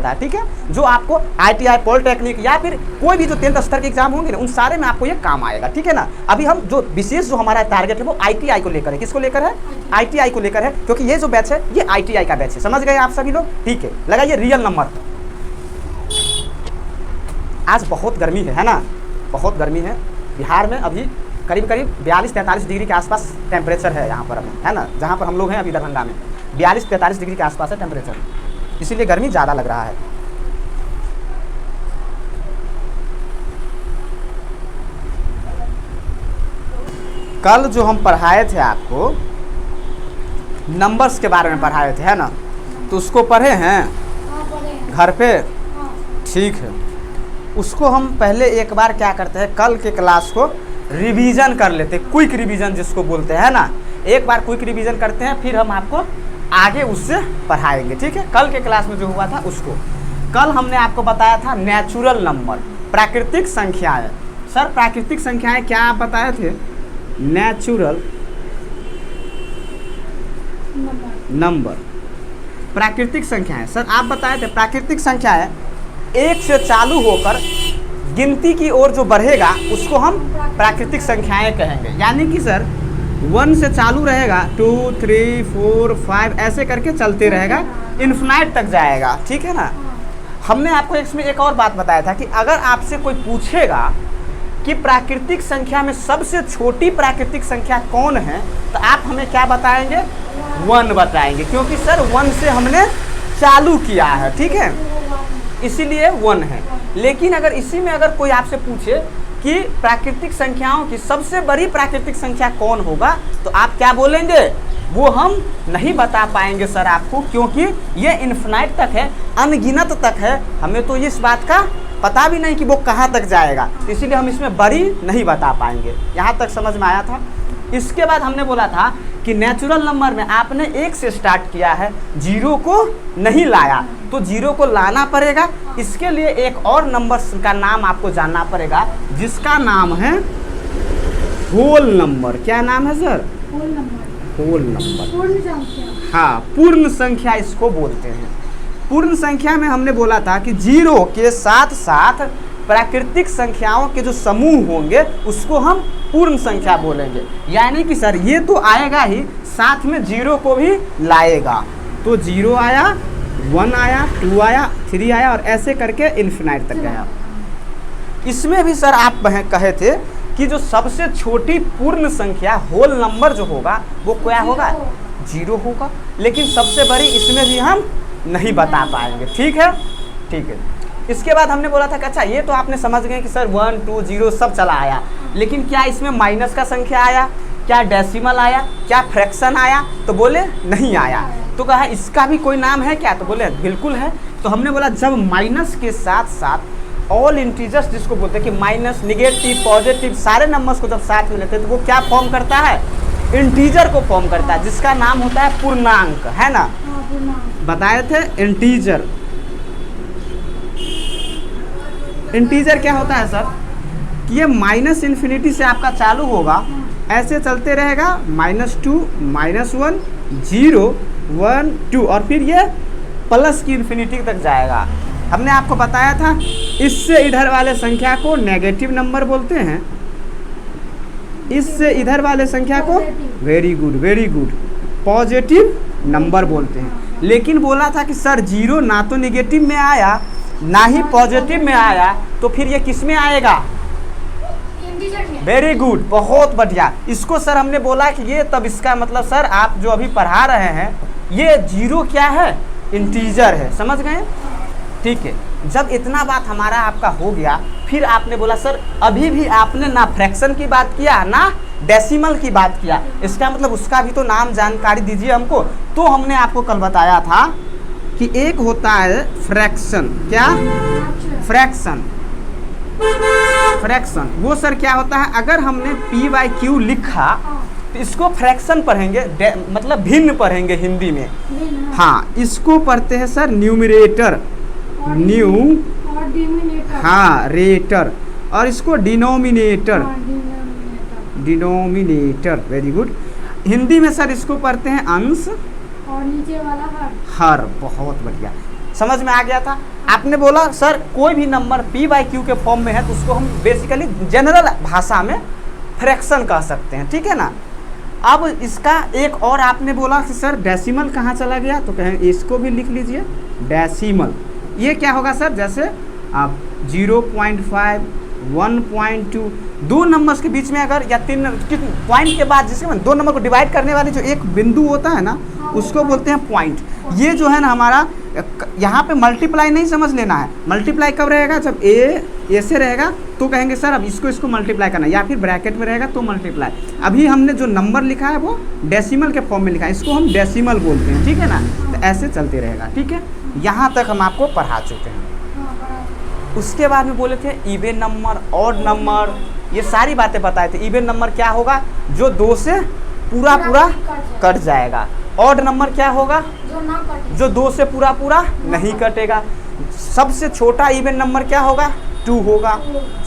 जाता है, ठीक है। जो आपको ITI पॉलिटेक्निक या फिर कोई भी जो 10th स्तर के एग्जाम होंगे ना, उन सारे में आपको ये काम आएगा, ठीक है ना। अभी हम जो विशेष जो हमारा टारगेट है वो ITI को लेकर है। किसको लेकर है? ITI को लेकर है, क्योंकि ये जो बैच है ये ITI का बैच है। समझ गए आप सभी लोग? ठीक है, लगाइए रियल नंबर। आज बहुत गर्मी है ना, बहुत गर्मी है। बिहार में अभी करीब करीब 42-43 डिग्री के आसपास टेम्परेचर है यहाँ पर, है ना। जहाँ पर हम लोग हैं अभी दरभंगा में 42-43 डिग्री के आसपास है टेम्परेचर, इसीलिए गर्मी ज़्यादा लग रहा है। कल जो हम पढ़ाए थे आपको नंबर्स के बारे में पढ़ाए थे, है ना, तो उसको पढ़े हैं घर पे? ठीक है, उसको हम पहले एक बार क्या करते हैं, कल के क्लास को रिवीजन कर लेते, क्विक रिवीजन जिसको बोलते हैं ना। एक बार क्विक रिवीजन करते हैं, फिर हम आपको आगे उससे पढ़ाएंगे, ठीक है। कल के क्लास में जो हुआ था उसको, कल हमने आपको बताया था नेचुरल नंबर, प्राकृतिक संख्याएं। सर प्राकृतिक संख्याएं क्या आप बताए थे? नेचुरल नंबर, प्राकृतिक संख्याएं। सर आप बताए थे प्राकृतिक संख्याएं 1 से चालू होकर गिनती की ओर जो बढ़ेगा उसको हम प्राकृतिक संख्याएं कहेंगे। यानी कि सर 1 से चालू रहेगा, 2, 3, 4, 5 ऐसे करके चलते रहेगा, इन्फिनाइट तक जाएगा, ठीक है ना। हमने आपको इसमें एक और बात बताया था कि अगर आपसे कोई पूछेगा कि प्राकृतिक संख्या में सबसे छोटी प्राकृतिक संख्या कौन है, तो आप हमें क्या बताएंगे? 1 बताएंगे, क्योंकि सर 1 से हमने चालू किया है, ठीक है, इसीलिए 1 है। लेकिन अगर इसी में अगर कोई आपसे पूछे कि प्राकृतिक संख्याओं की सबसे बड़ी प्राकृतिक संख्या कौन होगा, तो आप क्या बोलेंगे? वो हम नहीं बता पाएंगे सर आपको, क्योंकि ये इन्फिनाइट तक है, अनगिनत तक है। हमें तो इस बात का पता भी नहीं कि वो कहाँ तक जाएगा, इसीलिए हम इसमें बड़ी नहीं बता पाएंगे। यहाँ तक समझ में आया था। इसके बाद हमने बोला था कि नेचुरल नंबर में आपने 1 से स्टार्ट किया है, 0 को नहीं लाया, तो 0 को लाना पड़ेगा। इसके लिए एक और नंबर का नाम आपको जानना पड़ेगा, जिसका नाम है होल नंबर। क्या नाम है sir? Whole number. Whole number, पूर्ण संख्या। हाँ, पूर्ण संख्या इसको बोलते हैं। पूर्ण संख्या में हमने बोला था कि 0 के साथ साथ प्राकृतिक संख्याओं के जो समूह होंगे उसको हम पूर्ण संख्या बोलेंगे। यानी कि सर ये तो आएगा ही, साथ में 0 को भी लाएगा, तो 0 आया, 1 आया, 2 आया, 3 आया, और ऐसे करके इन्फिनाइट तक गया। इसमें भी सर आप कहे थे कि जो सबसे छोटी पूर्ण संख्या होल नंबर जो होगा वो क्या होगा? 0 होगा। लेकिन सबसे बड़ी इसमें भी हम नहीं बता पाएंगे, ठीक है, ठीक है। इसके बाद हमने बोला था कि अच्छा ये तो आपने समझ गए कि सर 1, 2, 0 सब चला आया, लेकिन क्या इसमें माइनस का संख्या आया, क्या डेसिमल आया, क्या फ्रैक्शन आया? तो बोले नहीं आया। तो कहा इसका भी कोई नाम है क्या? तो बोले बिल्कुल है। तो हमने बोला जब माइनस के साथ साथ ऑल इंटीजर्स जिसको बोलते हैं कि माइनस, निगेटिव, पॉजिटिव सारे नंबर्स को जब साथ में लेते हैं तो वो क्या फॉर्म करता है? इंटीजर को फॉर्म करता है, जिसका नाम होता है पूर्णांक, है ना। बताए थे इंटीजर। इंटीजर क्या होता है सर कि ये माइनस इन्फिनिटी से आपका चालू होगा, ऐसे चलते रहेगा, -2, -1, 0, 1, 2, और फिर ये प्लस की इन्फिनिटी तक जाएगा। हमने आपको बताया था इससे इधर वाले संख्या को नेगेटिव नंबर बोलते हैं, इससे इधर वाले संख्या को वेरी गुड पॉजिटिव नंबर बोलते हैं। लेकिन बोला था कि सर 0 ना तो नेगेटिव में आया ना ही पॉजिटिव में आया, तो फिर ये किस में आएगा? वेरी गुड, बहुत बढ़िया। इसको सर हमने बोला कि ये तब इसका मतलब सर आप जो अभी पढ़ा रहे हैं ये 0 क्या है? इंटीजर है। समझ गए? ठीक है। जब इतना बात हमारा आपका हो गया, फिर आपने बोला सर अभी भी आपने ना फ्रैक्शन की बात किया ना डेसिमल की बात किया, इसका मतलब उसका भी तो नाम जानकारी दीजिए हमको। तो हमने आपको कल बताया था कि एक होता है फ्रैक्शन। क्या? फ्रैक्शन। फ्रैक्शन वो सर क्या होता है, अगर हमने p/q लिखा तो इसको फ्रैक्शन पढ़ेंगे, मतलब भिन्न पढ़ेंगे हिंदी में। हाँ, इसको पढ़ते हैं सर न्यूमरेटर, हाँ रेटर, और इसको denominator, denominator. Very good. Hindi में सर इसको पढ़ते हैं अंश, और नीचे वाला हर। बहुत बढ़िया, समझ में आ गया था। आपने बोला सर कोई भी नंबर p बाई क्यू के फॉर्म में है तो उसको हम बेसिकली जनरल भाषा में फ्रैक्शन कह सकते हैं, ठीक है ना। अब इसका एक और आपने बोला कि सर डेसिमल कहाँ चला गया, तो कहें इसको भी लिख लीजिए डेसिमल। ये क्या होगा सर, जैसे आप 0.5 1.2 दो नंबर्स के बीच में अगर या तीन पॉइंट के बाद जिसके दो नंबर को डिवाइड करने वाली जो एक बिंदु होता है ना उसको बोलते हैं पॉइंट। ये जो है ना हमारा यहाँ पे मल्टीप्लाई नहीं समझ लेना है। मल्टीप्लाई कब रहेगा, जब ए से रहेगा तो कहेंगे सर अब इसको मल्टीप्लाई करना है, या फिर ब्रैकेट में रहेगा तो मल्टीप्लाई। अभी हमने जो नंबर लिखा है वो डेसिमल के फॉर्म में लिखा है, इसको हम डेसिमल बोलते हैं, ठीक है ना। तो ऐसे चलते रहेगा, ठीक है। यहाँ तक हम आपको पढ़ा चुके हैं। उसके बाद में बोले थे इवन नंबर, ऑड नंबर, ये सारी बातें बताए थे। इवन नंबर क्या होगा, जो 2 से पूरा कट जाएगा। ऑड नंबर क्या होगा, जो 2 से पूरा नहीं कटेगा। सबसे छोटा इवन नंबर क्या होगा, 2 होगा।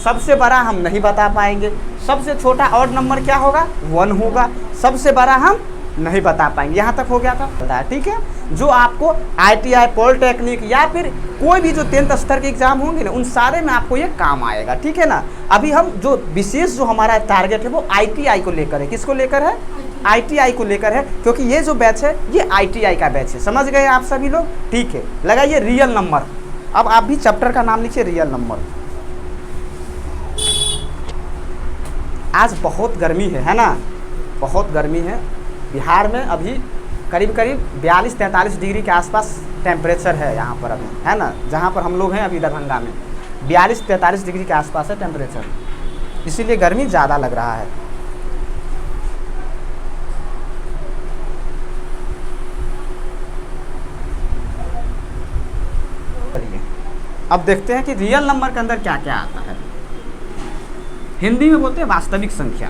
सबसे बड़ा हम नहीं बता पाएंगे। सबसे छोटा ऑड नंबर क्या होगा, 1 होगा। सबसे बड़ा हम नहीं बता पाएंगे। यहाँ तक हो गया था, बताया, ठीक है। जो आपको ITI पॉलिटेक्निक या फिर कोई भी जो 10th स्तर के एग्जाम होंगे ना उन सारे में आपको ये काम आएगा, ठीक है ना। अभी हम जो विशेष जो हमारा टारगेट है वो ITI को लेकर है। किसको लेकर है, ITI को लेकर है, क्योंकि ये जो बैच है ये ITI का बैच है। समझ गए आप सभी लोग, ठीक है। लगाइए रियल नंबर। अब आप भी चैप्टर का नाम लिखिए रियल नंबर। आज बहुत गर्मी है ना, बहुत गर्मी है। बिहार में अभी करीब 42-43 डिग्री के आसपास टेम्परेचर है यहाँ पर अभी, है ना। जहाँ पर हम लोग हैं अभी दरभंगा में 42-43 डिग्री के आसपास है टेम्परेचर, इसीलिए गर्मी ज़्यादा लग रहा है। अब देखते हैं कि रियल नंबर के अंदर क्या क्या आता है। हिंदी में बोलते हैं वास्तविक संख्या।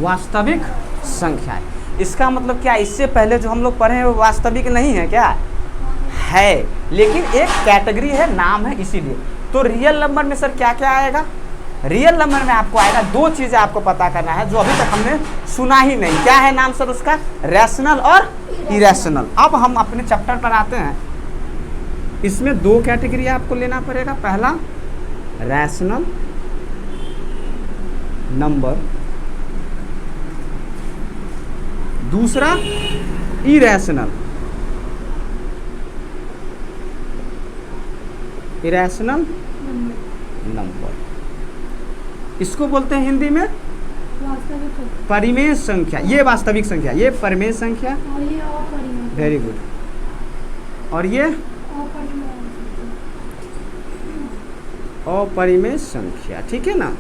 वास्तविक संख्या है, इसका मतलब क्या, इससे पहले जो हम लोग पढ़े हैं वो वास्तविक नहीं है क्या, है, लेकिन एक कैटेगरी है, नाम है, इसीलिए। तो रियल नंबर में सर क्या क्या आएगा, रियल नंबर में आपको आएगा 2 चीज़ें आपको पता करना है जो अभी तक हमने सुना ही नहीं। क्या है नाम सर उसका, रैशनल और इरेशनल। अब हम अपने चैप्टर पर आते हैं। इसमें 2 कैटेगरी आपको लेना पड़ेगा। पहला रैशनल नंबर, दूसरा इरेशनल नंबर। इसको बोलते हैं हिंदी में परिमेय संख्या। ये वास्तविक संख्या, ये परिमेय संख्या, वेरी गुड। और ये अपरिमेय संख्या, ठीक है ना।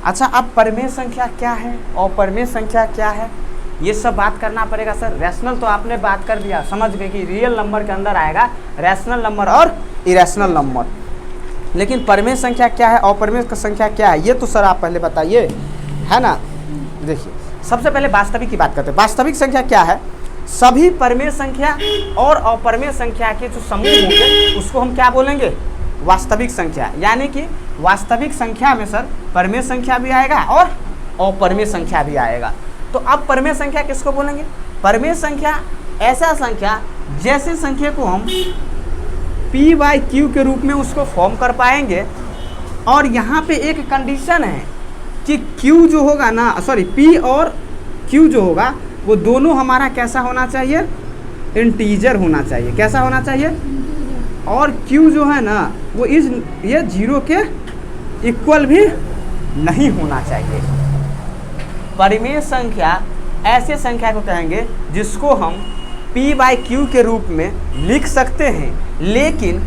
अच्छा, अब परिमेय संख्या क्या है, अपरिमेय संख्या क्या है, ये सब बात करना पड़ेगा सर। रैशनल तो आपने बात कर दिया, समझ गए कि रियल नंबर के अंदर आएगा रैशनल नंबर और इरेशनल नंबर। लेकिन परिमेय संख्या क्या है, अपरिमेय संख्या क्या है, ये तो सर आप पहले बताइए, है ना। देखिए, सबसे पहले वास्तविक की बात करते हैं। वास्तविक संख्या क्या है, सभी परिमेय संख्या और अपरिमेय संख्या के जो समूह होंगे उसको हम क्या बोलेंगे, वास्तविक संख्या। यानी कि वास्तविक संख्या में सर परिमेय संख्या भी आएगा और अपरिमेय संख्या भी आएगा। तो अब परिमेय संख्या किसको बोलेंगे, परिमेय संख्या ऐसा संख्या जैसे संख्या को हम p/q के रूप में उसको फॉर्म कर पाएंगे। और यहाँ पे एक कंडीशन है कि q जो होगा ना, सॉरी p और q जो होगा वो दोनों हमारा कैसा होना चाहिए, इंटीजर होना चाहिए। कैसा होना चाहिए, और q जो है ना वो ये 0 के इक्वल भी नहीं होना चाहिए। परिमेय संख्या ऐसे संख्या को कहेंगे जिसको हम p/q के रूप में लिख सकते हैं, लेकिन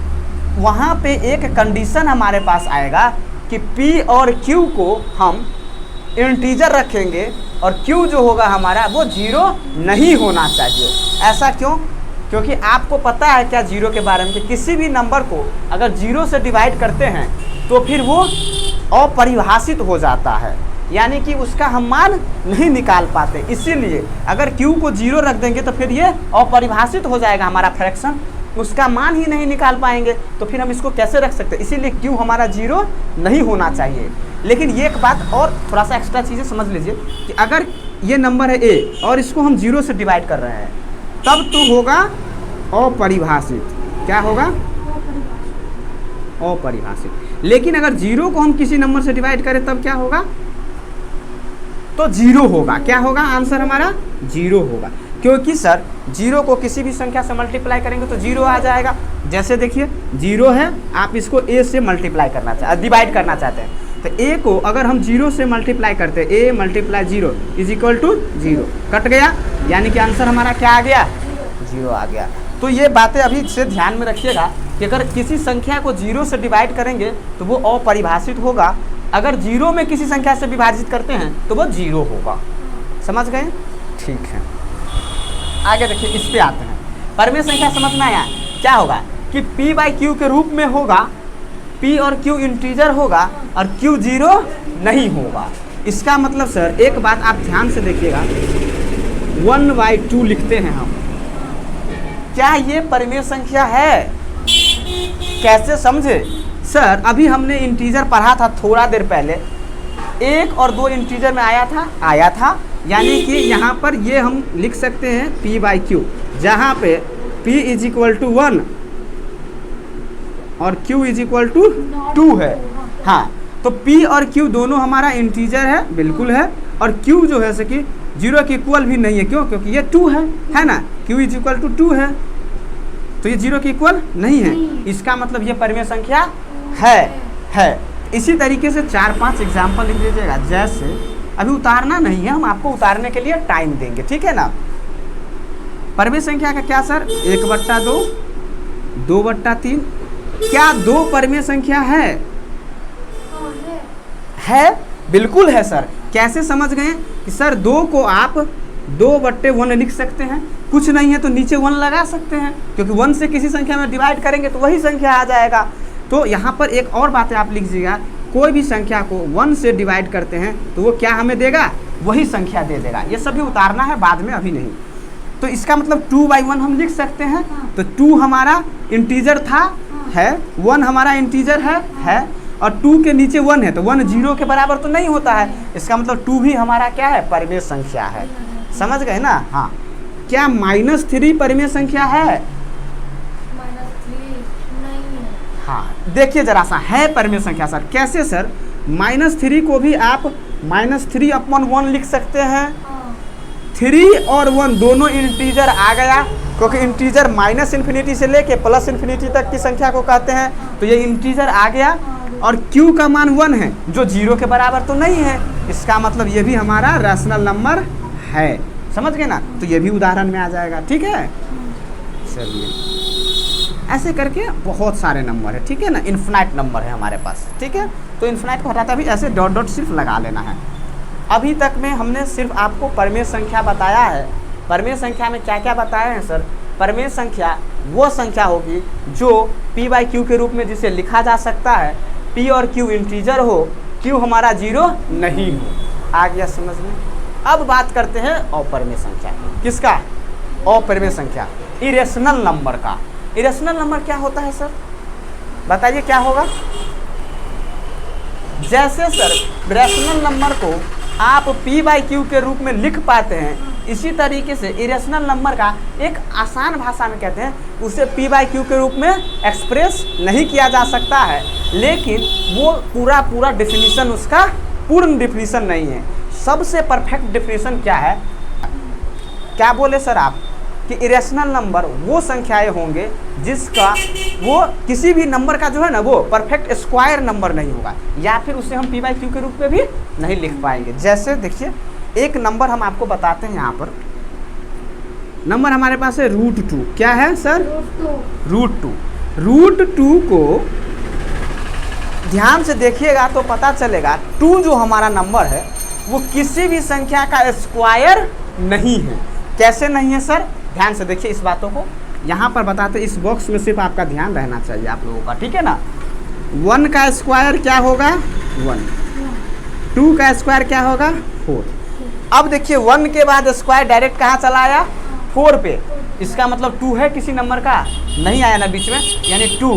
वहाँ पे एक कंडीशन हमारे पास आएगा कि p और q को हम इंटीजर रखेंगे और q जो होगा हमारा वो 0 नहीं होना चाहिए। ऐसा क्यों? क्योंकि आपको पता है क्या जीरो के बारे में कि किसी भी नंबर को अगर 0 से डिवाइड करते हैं तो फिर वो अपरिभाषित हो जाता है, यानी कि उसका हम मान नहीं निकाल पाते। इसीलिए अगर q को 0 रख देंगे तो फिर ये अपरिभाषित हो जाएगा हमारा फ्रैक्शन, उसका मान ही नहीं निकाल पाएंगे, तो फिर हम इसको कैसे रख सकते हैं। इसीलिए q हमारा 0 नहीं होना चाहिए। लेकिन ये एक बात और थोड़ा सा एक्स्ट्रा चीज़ें समझ लीजिए कि अगर ये नंबर है a और इसको हम 0 से डिवाइड कर रहे हैं तब तो होगा अपरिभाषित। क्या होगा? अपरिभाषित। लेकिन अगर 0 को हम किसी नंबर से डिवाइड करें तब क्या होगा? तो 0 होगा। क्या होगा? आंसर हमारा 0 होगा, क्योंकि सर 0 को किसी भी संख्या से मल्टीप्लाई करेंगे तो 0 आ जाएगा। जैसे देखिए 0 है, आप इसको a से मल्टीप्लाई करना डिवाइड करना चाहते हैं तो a को अगर हम 0 से मल्टीप्लाई करते हैं a multiply 0 is equal to 0, cut गया, यानी कि आंसर हमारा क्या आ गया? 0 आ गया। तो ये बातें अभी से ध्यान में रखिएगा कि अगर किसी संख्या को 0 से डिवाइड करेंगे तो वो अपरिभाषित होगा, अगर 0 में किसी संख्या से विभाजित करते हैं तो वो 0 होगा। समझ गए? ठीक है, आगे देखिए, इस पे आते हैं। परिमेय संख्या समझना आया क्या होगा कि p बाई क्यू के रूप में होगा, p और q इंटीजर होगा और q 0 नहीं होगा। इसका मतलब सर एक बात आप ध्यान से देखिएगा, 1/2 लिखते हैं हम, क्या ये परिमेय संख्या है? कैसे समझे सर? अभी हमने इंटीजर पढ़ा था थोड़ा देर पहले, 1 और 2 इंटीजर में आया था, यानी कि यहाँ पर ये हम लिख सकते हैं p बाई क्यू, जहाँ पे p इज इक्वल टू 1 और q इज इक्वल टू 2 है। हाँ, तो p और q दोनों हमारा इंटीजर है, बिल्कुल है, और q जो है जैसे कि 0 के इक्वल भी नहीं है। क्यों? क्योंकि ये 2 है ना, q इज इक्वल टू 2 है, तो ये 0 के इक्वल नहीं है। इसका मतलब ये परिमेय संख्या है। इसी तरीके से 4-5 एग्जाम्पल लिख दीजिएगा। जैसे अभी उतारना नहीं है, हम आपको उतारने के लिए टाइम देंगे, ठीक है ना। परिमेय संख्या का क्या सर? 1/2, 2/3। क्या 2 परिमेय संख्या है? बिल्कुल है सर। कैसे समझ गए कि सर 2 को आप 2/1 लिख सकते हैं, कुछ नहीं है तो नीचे 1 लगा सकते हैं, क्योंकि 1 से किसी संख्या में डिवाइड करेंगे तो वही संख्या आ जाएगा। तो यहाँ पर एक और बात है, आप लिख दीजिएगा, कोई भी संख्या को 1 से डिवाइड करते हैं तो वो क्या हमें देगा? वही संख्या दे देगा। ये सभी उतारना है बाद में, अभी नहीं। तो इसका मतलब 2/1 हम लिख सकते हैं। तो 2 हमारा इंटीजर था, है, 1 हमारा इंटीजर है, और 2 के नीचे 1 है, तो 1 0 के बराबर तो नहीं होता है। इसका मतलब 2 भी हमारा क्या है? परिमेय संख्या है। समझ गए ना? हाँ। क्या -3 परिमेय संख्या है? हाँ, देखिए जरा सा, है परिमेय संख्या सर। कैसे सर? -3 को भी आप -3/1 लिख सकते हैं। 3 और 1 दोनों इंटीजर आ गया, क्योंकि इंटीजर -∞ से लेके +∞ तक की संख्या को कहते हैं, तो ये इंटीजर आ गया। और q का मान 1 है, जो 0 के बराबर तो नहीं है। इसका मतलब ये भी हमारा रैशनल नंबर है। समझ गए ना? तो ये भी उदाहरण में आ जाएगा, ठीक है। चलिए, ऐसे करके बहुत सारे नंबर है, ठीक है ना। इन्फिनाइट नंबर है हमारे पास, ठीक है। तो इन्फिनाइट को हटाता भी ऐसे डॉट डॉट सिर्फ लगा लेना है। अभी तक में हमने सिर्फ आपको परिमेय संख्या बताया है। परिमेय संख्या में क्या क्या बताया है सर? परिमेय संख्या वो संख्या होगी जो p बाई क्यू के रूप में जिसे लिखा जा सकता है, p और q इंटीजर हो, q हमारा 0 नहीं हो। आ गया समझ में? अब बात करते हैं अपरिमेय संख्या। किसका? अपरिमेय संख्या, इरेशनल नंबर का। इरेशनल नंबर क्या होता है सर? बताइए क्या होगा? जैसे सर रैशनल नंबर को आप p बाई क्यू के रूप में लिख पाते हैं, इसी तरीके से इरेशनल नंबर का एक आसान भाषा में कहते हैं, उसे p बाई क्यू के रूप में एक्सप्रेस नहीं किया जा सकता है, लेकिन वो पूरा डिफिनीशन उसका पूर्ण डिफिनीशन नहीं है। सबसे परफेक्ट डिफिनीशन क्या है? क्या बोले सर आप? कि इरेशनल नंबर वो संख्याएं होंगे जिसका वो किसी भी नंबर का जो है ना वो परफेक्ट स्क्वायर नंबर नहीं होगा, या फिर उसे हम p बाई क्यू के रूप में भी नहीं लिख पाएंगे। जैसे देखिए, एक नंबर हम आपको बताते हैं। यहाँ पर नंबर हमारे पास है √2। क्या है सर? √2। √2 को ध्यान से देखिएगा तो पता चलेगा, 2 जो हमारा नंबर है वो किसी भी संख्या का स्क्वायर नहीं है। कैसे नहीं है सर? ध्यान से देखिए इस बातों को, यहाँ पर बताते इस बॉक्स में सिर्फ आपका ध्यान रहना चाहिए आप लोगों का, ठीक है ना। 1 का स्क्वायर क्या होगा? 1। 2 का स्क्वायर क्या होगा? 4। अब देखिए 1 के बाद स्क्वायर डायरेक्ट कहाँ चला आया? 4 पे। इसका मतलब 2 है किसी नंबर का? नहीं आया ना बीच में, यानी 2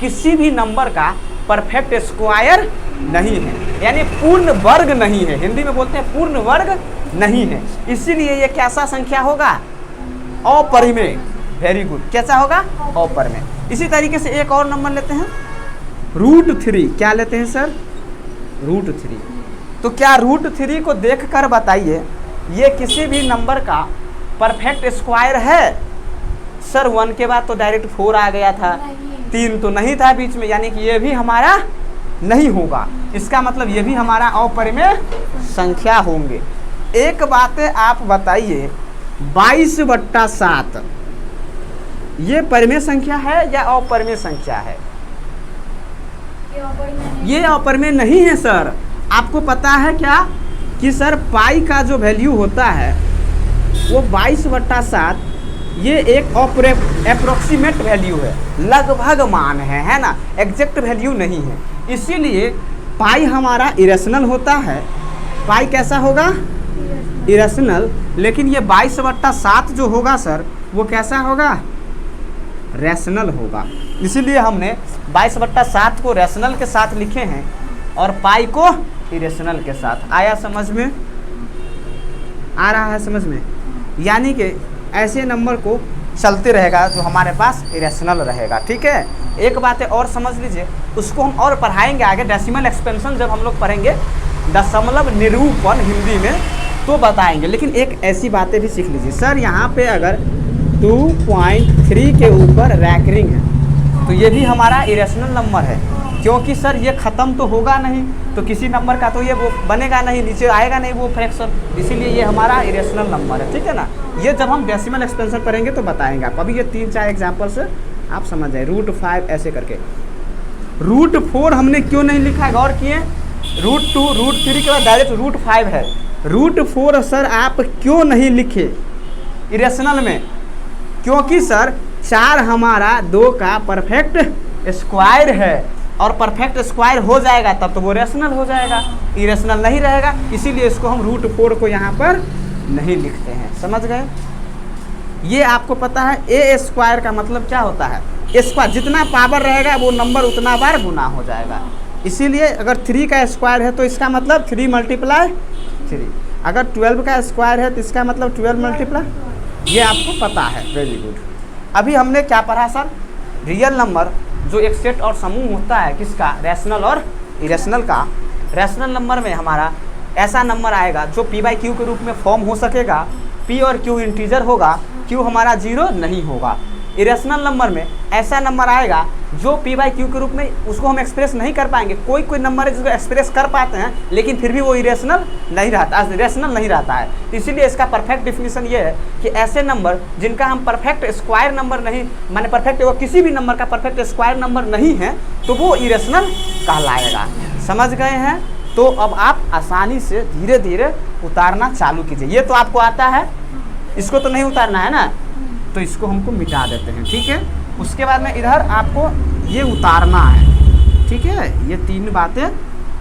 किसी भी नंबर का परफेक्ट स्क्वायर नहीं है, यानी पूर्ण वर्ग नहीं है। हिंदी में बोलते हैं पूर्ण वर्ग नहीं है, इसीलिए ये कैसा संख्या होगा? अपरिमेय। वेरी गुड, कैसा होगा? अपरिमेय। इसी तरीके से एक और नंबर लेते हैं, √3। क्या लेते हैं सर? √3। तो क्या √3 को देखकर बताइए ये किसी भी नंबर का परफेक्ट स्क्वायर है? सर 1 के बाद तो डायरेक्ट 4 आ गया था, 3 तो नहीं था बीच में, यानी कि ये भी हमारा नहीं होगा। इसका मतलब ये भी हमारा अपरिमेय संख्या होंगे। एक बात आप बताइए, 22/7 ये परिमेय संख्या है या अपरिमेय संख्या है? ये अपरिमेय नहीं है सर। आपको पता है क्या कि सर पाई का जो वैल्यू होता है वो 22/7 ये एक अप्रोक्सीमेट वैल्यू है, लगभग मान है ना, एग्जैक्ट वैल्यू नहीं है। इसीलिए पाई हमारा इरेशनल होता है। पाई कैसा होगा? इरेशनल। लेकिन ये 22/7 जो होगा सर वो कैसा होगा? रैशनल होगा। इसीलिए हमने 22/7 को रैशनल के साथ लिखे हैं और पाई को इरेशनल के साथ। आया समझ में? आ रहा है समझ में? यानी कि ऐसे नंबर को चलते रहेगा जो हमारे पास इरेशनल रहेगा, ठीक है। एक बात है और समझ लीजिए, उसको हम और पढ़ाएंगे आगे, डेसिमल एक्सपेंशन जब हम लोग पढ़ेंगे, दशमलव निरूपण हिंदी में, तो बताएंगे। लेकिन एक ऐसी बातें भी सीख लीजिए सर, यहाँ पे अगर 2.3 के ऊपर रैकरिंग है तो ये भी हमारा इरेशनल नंबर है, क्योंकि सर ये ख़त्म तो होगा नहीं, तो किसी नंबर का तो ये वो बनेगा नहीं, नीचे आएगा नहीं वो फ्रैक्शन, इसीलिए ये हमारा इरेशनल नंबर है, ठीक है ना। ये जब हम डेसिमल एक्सपेंशन पढ़ेंगे तो बताएंगे आप। अभी ये 3-4 एग्जाम्पल से आप समझ जाए। √5 ऐसे करके। √4 हमने क्यों नहीं लिखा, गौर किए? √2 √3 के बाद डायरेक्ट √5 है। √4 सर आप क्यों नहीं लिखे इरेशनल में? क्योंकि सर 4 हमारा 2 का परफेक्ट स्क्वायर है, और परफेक्ट स्क्वायर हो जाएगा तब तो वो रेशनल हो जाएगा, इरेशनल नहीं रहेगा। इसीलिए इसको हम √4 को यहाँ पर नहीं लिखते हैं, समझ गए। ये आपको पता है a² का मतलब क्या होता है? स्क्वायर, जितना पावर रहेगा वो नंबर उतना बार गुना हो जाएगा। इसीलिए अगर 3 का स्क्वायर है तो इसका मतलब 3 × 3। अगर 12 का स्क्वायर है तो इसका मतलब 12 × ये आपको पता है। Very good. अभी हमने क्या पढ़ा सर? रियल नंबर जो एक सेट और समूह होता है, किसका? रैशनल और इरेशनल का। रैशनल नंबर में हमारा ऐसा नंबर आएगा जो p/q के रूप में फॉर्म हो सकेगा, p और q इंटीजर होगा, q हमारा 0 नहीं होगा। इरेशनल नंबर में ऐसा नंबर आएगा जो p/q के रूप में उसको हम एक्सप्रेस नहीं कर पाएंगे। कोई कोई नंबर है जिसको एक्सप्रेस कर पाते हैं लेकिन फिर भी वो इरेशनल नहीं रहता, रेशनल नहीं रहता है। तो इसीलिए इसका परफेक्ट डिफिनीशन ये है कि ऐसे नंबर जिनका हम परफेक्ट स्क्वायर नंबर नहीं, माने परफेक्ट वो किसी भी नंबर का परफेक्ट स्क्वायर नंबर नहीं है तो वो इरेशनल कहलाएगा। समझ गए हैं? तो अब आप आसानी से धीरे धीरे उतारना चालू कीजिए। ये तो आपको आता है, इसको तो नहीं उतारना है ना, तो इसको हमको मिटा देते हैं, ठीक है। उसके बाद में इधर आपको ये उतारना है, ठीक है। ये 3 बातें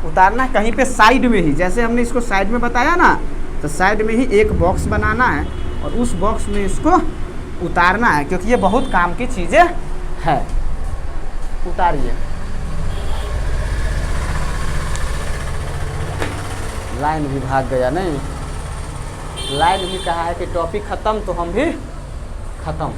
उतारना कहीं पे साइड में ही, जैसे हमने इसको साइड में बताया ना, तो साइड में ही एक बॉक्स बनाना है और उस बॉक्स में इसको उतारना है, क्योंकि ये बहुत काम की चीज़ें है। उतारिए। लाइन भी भाग गया, नहीं लाइन भी कहा है कि टॉपिक ख़त्म तो हम भी ख़त्म।